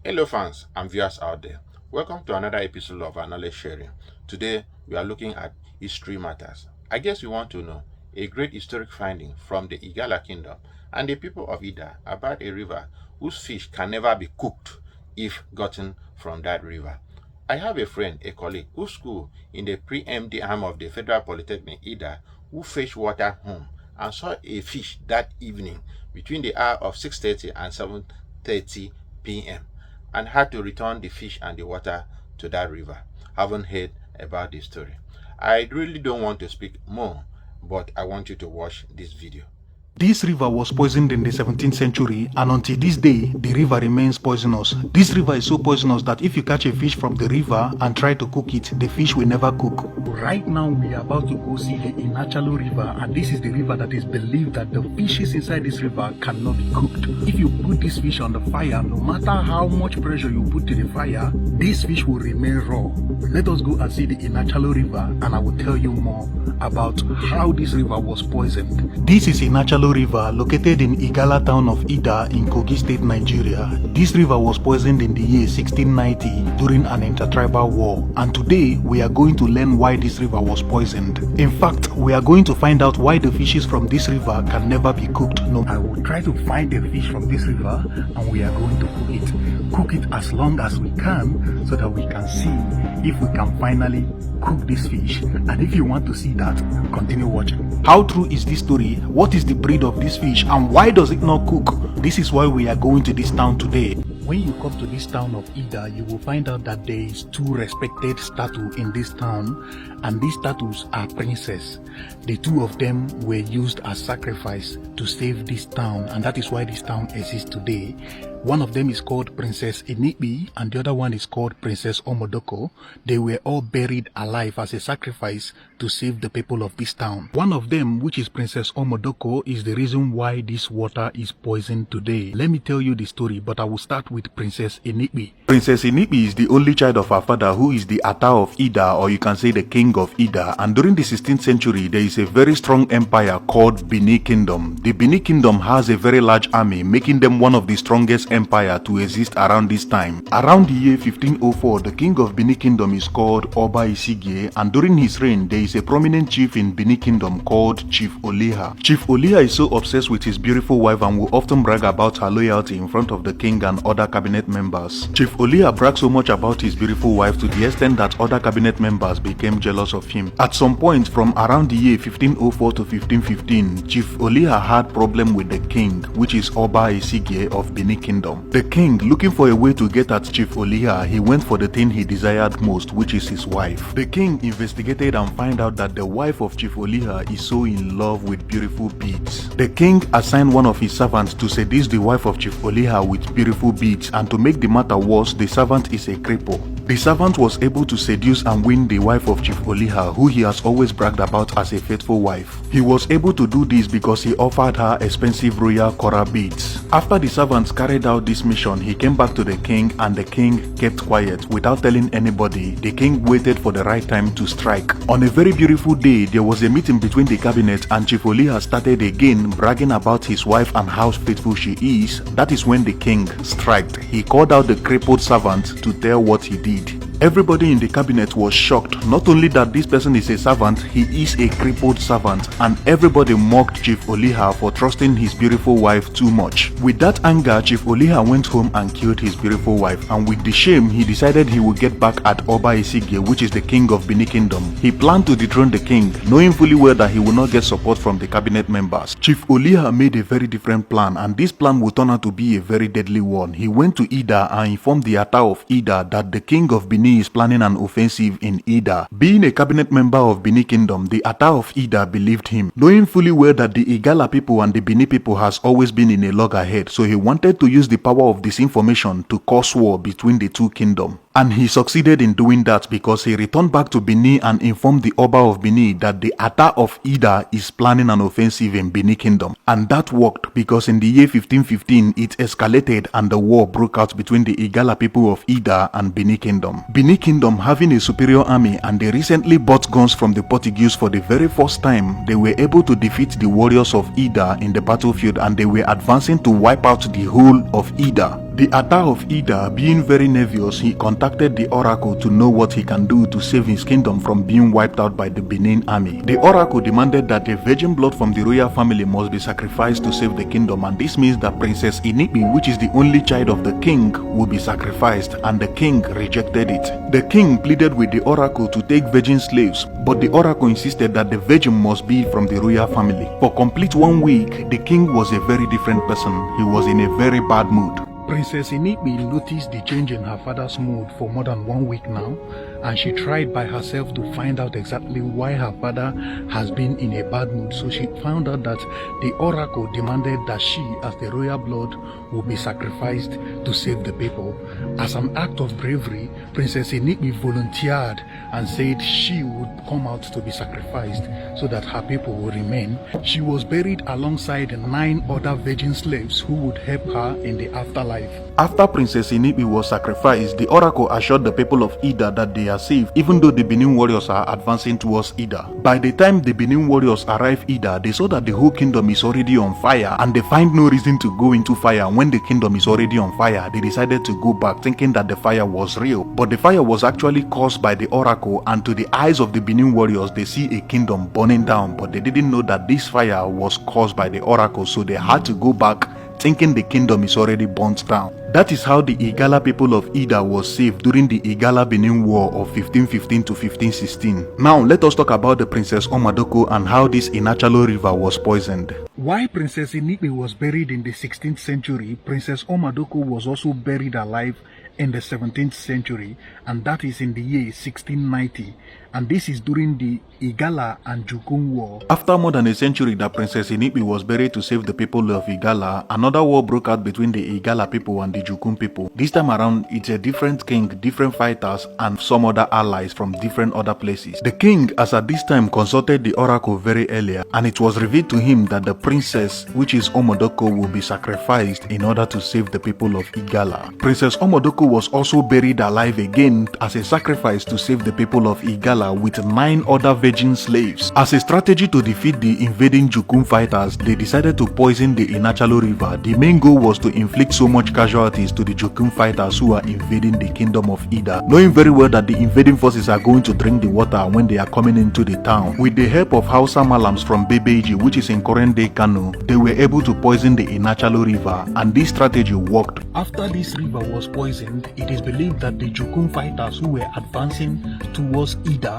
Hello fans and viewers out there. Welcome to another episode of our knowledge sharing. Today we are looking at history matters. I guess you want to know a great historic finding from the Igala Kingdom and the people of Idah about a river whose fish can never be cooked if gotten from that river. I have a friend, a colleague, who schooled in the pre-MD arm of the Federal Polytechnic Idah who fetched water home and saw a fish that evening between the hour of 6:30 and 7:30 p.m. and had to return the fish and the water to that river. Haven't heard about this story. I really don't want to speak more, but I want you to watch this video. This river was poisoned in the 17th century, and until this day, the river remains poisonous. This river is so poisonous that if you catch a fish from the river and try to cook it, the fish will never cook. Right now, we are about to go see the Idah River, and this is the river that is believed that the fishes inside this river cannot be cooked. If you put this fish on the fire, no matter how much pressure you put to the fire, this fish will remain raw. Let us go and see the Idah River, and I will tell you more about how this river was poisoned. This is Idah River located in Igala town of Idah in Kogi State, Nigeria. This river was poisoned in the year 1690 during an intertribal war, and today we are going to learn why this river was poisoned. In fact, we are going to find out why the fishes from this river can never be cooked. No, I will try to find the fish from this river and we are going to cook it. Cook it as long as we can so that we can see if we can finally cook this fish. And if you want to see that, continue watching. How true is this story? What is the breed of this fish and why does it not cook? This is why we are going to this town today. When you come to this town of Idah, you will find out that there is two respected statues in this town, and these statues are princes. The two of them were used as sacrifice to save this town, and that is why this town exists today. One of them is called Princess Idah and the other one is called Princess Omodoko. They were all buried alive as a sacrifice to save the people of this town. One of them, which is Princess Omodoko, is the reason why this water is poisoned today. Let me tell you the story, but I will start with Princess Idah. Princess Idah is the only child of her father, who is the Idah of Idah, or you can say the king of Idah. And during the 16th century, there is a very strong empire called Igala Kingdom. The Igala Kingdom has a very large army, making them one of the strongest empire to exist around this time. Around the year 1504, the king of Igala Kingdom is called Oba Isigye, and during his reign, there is a prominent chief in Igala Kingdom called Chief Oliha. Chief Oliha is so obsessed with his beautiful wife and will often brag about her loyalty in front of the king and other cabinet members. Chief Oliha bragged so much about his beautiful wife to the extent that other cabinet members became jealous of him. At some point from around the year 1504 to 1515, Chief Oliha had problem with the king, which is Oba Isigye of Igala Kingdom. The king, looking for a way to get at Chief Oliha, he went for the thing he desired most, which is his wife. The king investigated and found out that the wife of Chief Oliha is so in love with beautiful beads. The king assigned one of his servants to seduce the wife of Chief Oliha with beautiful beads, and to make the matter worse, the servant is a cripple. The servant was able to seduce and win the wife of Chief Oliha, who he has always bragged about as a faithful wife. He was able to do this because he offered her expensive royal coral beads. After the servants carried out this mission, he came back to the king, and the king kept quiet without telling anybody. The king waited for the right time to strike. On a very beautiful day, there was a meeting between the cabinet, and Chief Oliha started again bragging about his wife and how faithful she is. That is when the king struck. He called out the crippled servant to tell what he did. Everybody in the cabinet was shocked. Not only that this person is a servant, he is a crippled servant, and everybody mocked Chief Oliha for trusting his beautiful wife too much. With that anger, Chief Oliha went home and killed his beautiful wife, and with the shame, he decided he would get back at Oba Isigye, which is the king of Igala Kingdom. He planned to dethrone the king, knowing fully well that he would not get support from the cabinet members. Chief Oliha made a very different plan, and this plan would turn out to be a very deadly one. He went to Idah and informed the Idah of Idah that the king of Benin is planning an offensive in Idah. Being a cabinet member of Igala Kingdom, the Idah of Idah believed him, knowing fully well that the Igala people and the Benin people has always been in a loggerhead, so he wanted to use the power of disinformation to cause war between the two kingdoms. And he succeeded in doing that because he returned back to Benin and informed the Oba of Benin that the Idah of Idah is planning an offensive in Igala Kingdom. And that worked because in the year 1515 it escalated and the war broke out between the Igala people of Idah and Igala Kingdom. Igala Kingdom having a superior army, and they recently bought guns from the Portuguese for the very first time, they were able to defeat the warriors of Idah in the battlefield, and they were advancing to wipe out the whole of Idah. The Idah of Idah, being very nervous, he contacted the oracle to know what he can do to save his kingdom from being wiped out by the Benin army. The oracle demanded that a virgin blood from the royal family must be sacrificed to save the kingdom, and this means that Princess Inibi, which is the only child of the king, will be sacrificed, and the king rejected it. The king pleaded with the oracle to take virgin slaves, but the oracle insisted that the virgin must be from the royal family. For complete 1 week, the king was a very different person. He was in a very bad mood. Princess Inibi noticed the change in her father's mood for more than 1 week now, and she tried by herself to find out exactly why her father has been in a bad mood. So she found out that the oracle demanded that she, as the royal blood, would be sacrificed to save the people. As an act of bravery, Princess Inibi volunteered and said she would come out to be sacrificed so that her people would remain. She was buried alongside 9 other virgin slaves who would help her in the afterlife. After Princess Inibi was sacrificed, the oracle assured the people of Idah that they are safe, even though the Benin warriors are advancing towards Idah. By the time the Benin warriors arrive Idah, they saw that the whole kingdom is already on fire, and they find no reason to go into fire. When the kingdom is already on fire, they decided to go back, thinking that the fire was real. But the fire was actually caused by the oracle, and to the eyes of the Benin warriors, they see a kingdom burning down, but they didn't know that this fire was caused by the oracle, so they had to go back, thinking the kingdom is already burnt down. That is how the Igala people of Idah was saved during the Igala Benin War of 1515 to 1516. Now let us talk about the Princess Omadoko and how this Inachalo river was poisoned. While Princess Inibi was buried in the 16th century, Princess Omadoko was also buried alive in the 17th century, and that is in the year 1690, and this is during the Igala and Jukun War. After more than a century that Princess Inibi was buried to save the people of Igala, another war broke out between the Igala people and the Jukun people. This time around, it's a different king, different fighters, and some other allies from different other places. The king, as at this time, consulted the oracle very earlier, and it was revealed to him that the princess, which is Omodoko, will be sacrificed in order to save the people of Igala. Princess Omodoko was also buried alive again as a sacrifice to save the people of Igala with 9 other virgin slaves. As a strategy to defeat the invading Jukun fighters, they decided to poison the Inachalo river. The main goal was to inflict so much casualties to the Jukun fighters who are invading the kingdom of Idah, knowing very well that the invading forces are going to drink the water when they are coming into the town. With the help of Hausa Malams from Bebeji, which is in current-day Kano, they were able to poison the Inachalo river, and this strategy worked. After this river was poisoned, it is believed that the Jukun fighters who were advancing towards Idah,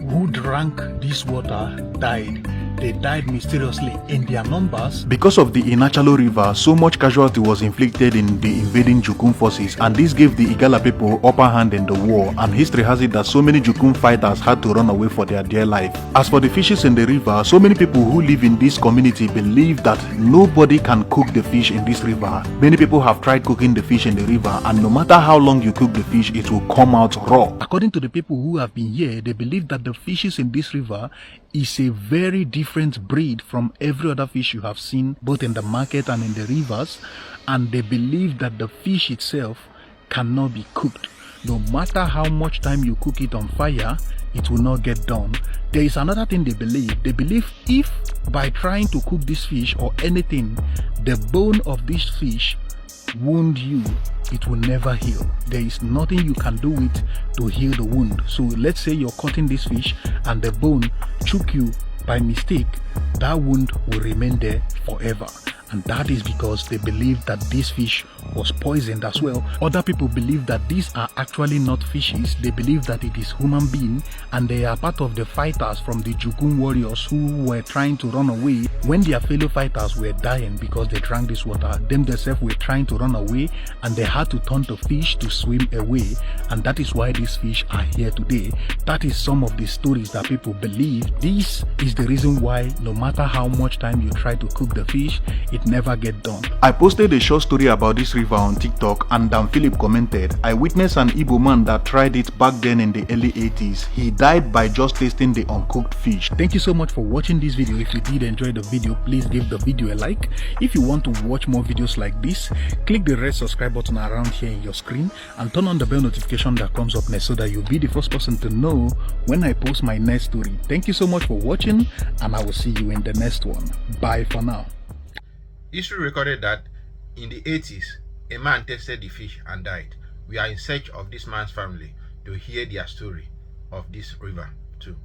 who drank this water, died. They died mysteriously in their numbers. Because of the Inachalo river, so much casualty was inflicted in the invading Jukun forces, and this gave the Igala people upper hand in the war, and history has it that so many Jukun fighters had to run away for their dear life. As for the fishes in the river, so many people who live in this community believe that nobody can cook the fish in this river. Many people have tried cooking the fish in the river, and no matter how long you cook the fish, it will come out raw. According to the people who have been here, they believe that the fishes in this river is a very different breed from every other fish you have seen both in the market and in the rivers, and they believe that the fish itself cannot be cooked. No matter how much time you cook it on fire, it will not get done. There is another thing they believe. They believe if by trying to cook this fish or anything, the bone of this fish wound you, it will never heal. There is nothing you can do with to heal the wound. So let's say you're cutting this fish and the bone choke you by mistake, that wound will remain there forever. And that is because they believe that this fish was poisoned as well. Other people believe that these are actually not fishes. They believe that it is human being, and they are part of the fighters from the Jukun warriors who were trying to run away when their fellow fighters were dying because they drank this water. Them themselves were trying to run away, and they had to turn to fish to swim away, and that is why these fish are here today. That is some of the stories that people believe. This is the reason why no matter how much time you try to cook the fish, it never get done. I posted a short story about this river on TikTok, and Dan Philip commented, "I witnessed an Igbo man that tried it back then in the early 80s. He died by just tasting the uncooked fish." Thank you so much for watching this video. If you did enjoy the video, please give the video a like. If you want to watch more videos like this, click the red subscribe button around here in your screen and turn on the bell notification that comes up next so that you'll be the first person to know when I post my next story. Thank you so much for watching, and I will see you in the next one. Bye for now. History recorded that in the 80s, A man tasted the fish and died. We are in search of this man's family to hear their story of this river too.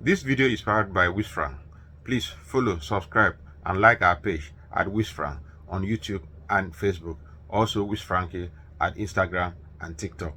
This video is powered by Wisfrank. Please follow, subscribe, and like our page at Wisfrank on YouTube and Facebook. Also Wisfrank at Instagram and TikTok.